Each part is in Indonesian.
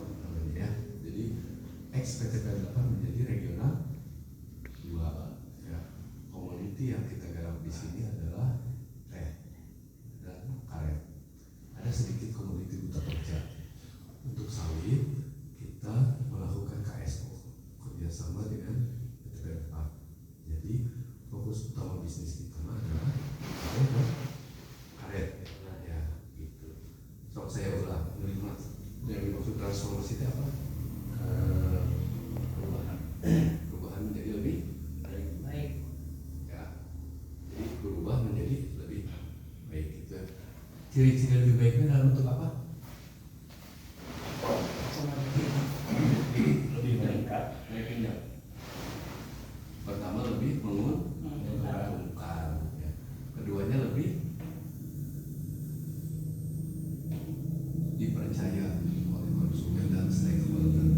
apa namanya ya. Jadi XPTPL 8 menjadi regional 2 ya. Komoditi yang kita garap di sini adalah teh dan karet. Ada sedikit komoditi buta kerja. Untuk sawit kita melakukan KSO, kerjasama dengan PTPL 4. Jadi fokus utama bisnis kita adalah karet dan karet. Nah, ya gitu. So saya ulang, yang dimaksud transformasi itu apa? Perubahan menjadi lebih baik. Ya, jadi berubah menjadi lebih baik gitu. Ciri-ciri lebih baiknya dalam bentuk apa? Lebih meningkat. Pertama lebih menguntungkan. Ya. Keduanya lebih dipercaya oleh konsumen dan stakeholder.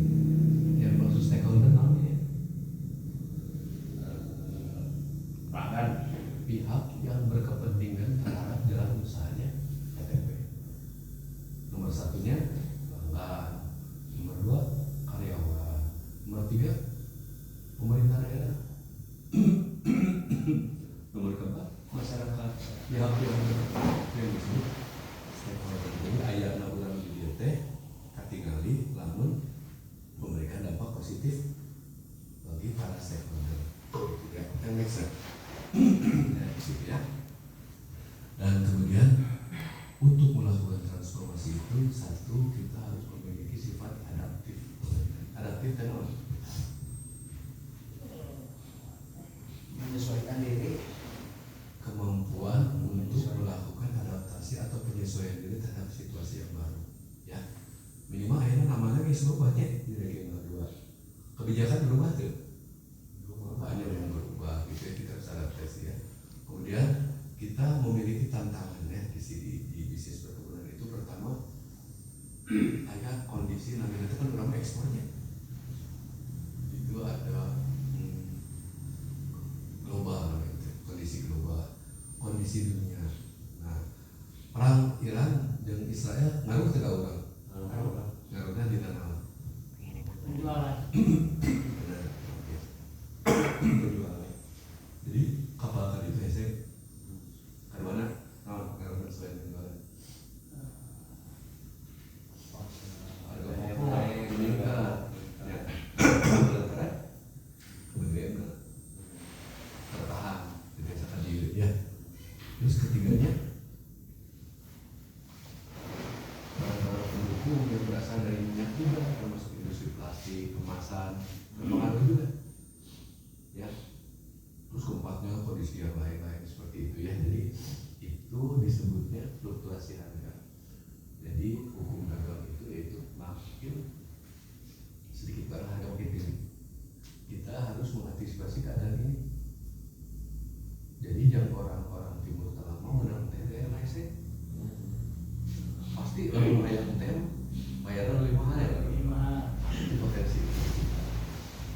Yang maksud stakeholder namanya pihak yang berkepentingan terhadap jalan usahanya PTP. Nomor satunya pelanggan, nomor 2 karyawan, nomor 3 pemerintah daerah, nomor 4 masyarakat. Pihak yang disebut stakeholder. Jadi ayatnya ulang di dia teh katingali lamun memberikan dampak positif bagi para stakeholder. Ya, yang next ya. Dan kemudian untuk melakukan transformasi itu, satu, kita harus memiliki sifat adaptif. Adaptif dan menyesuaikan diri, kemampuan untuk melakukan adaptasi atau penyesuaian diri terhadap situasi yang baru. Ya, minimal akhirnya namanya guys berubahnya di regional 2. Kebijakan berubah tuh, banyak yang berubah gitu ya, kita harus adaptasi ya. Kemudian kita memiliki tantangannya di sini di bisnis perkebunan itu. Pertama, ada kondisi namanya itu kan berapa ekspornya, itu ada global namanya, kondisi global, kondisi dunia. Nah, perang Iran dan Israel ngaruh tidak orang? Ngaruhnya di dalam penjualan. Penjualan. Jadi kapal tadi itu saya ke mana? Ngaruhnya selain penjualan. Ada meningkat. Ya. Kemudian tertahan dirasakan diri ya. Terus ketiganya barang-barang pendukung yang berasal dari minyak juga, termasuk industri plastik, kemasan, berpengaruh juga ya. Terus keempatnya kondisi yang lain-lain seperti itu ya. Jadi itu disebutnya fluktuasi harga. Jadi hukum dagang itu yaitu makin sedikit barang harga makin tinggi. Kita harus mengantisipasi keadaan ini. Jadi yang orang-orang timur telah mau menang teh daerah saya pasti lebih bayar teh, bayaran lebih mahal ya, itu potensi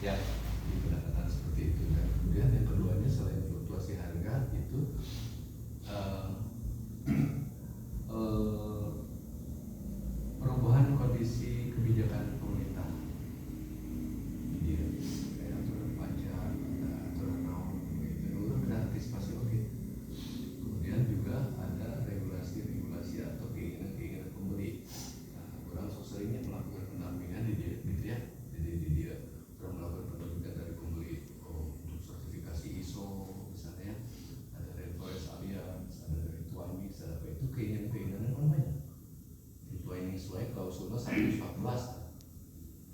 ya, di pendekatan seperti itu. Dan kemudian yang keduanya selain fluktuasi harga itu perubahan kondisi kebijakan pemerintah. Jadi kayak aturan pajak, aturan naon gitu, udah antisipasi oke. Kemudian juga ada regulasi-regulasi atau keinginan-keinginan pembeli. Nah, orang seringnya melakukan pendampingan di dia, gitu ya. Jadi di dia orang melakukan pendampingan dari pembeli untuk sertifikasi ISO, misalnya ada Rainforest Alliance, ada dari Tuanis, ada apa itu keinginan-keinginan orang banyak. Itu sesuai klausulnya 114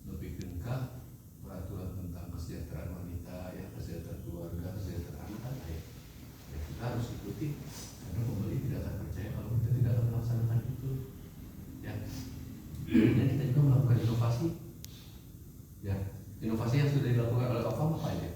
lebih ke peraturan tentang kesejahteraan wanita, ya, kesejahteraan keluarga, kesejahteraan anak ya. Ya, kita harus ikuti karena pembeli tidak akan percaya kalau kita tidak akan melaksanakan itu. Ya, kemudian kita juga melakukan inovasi. Ya, inovasi yang sudah dilakukan oleh Okom apa aja?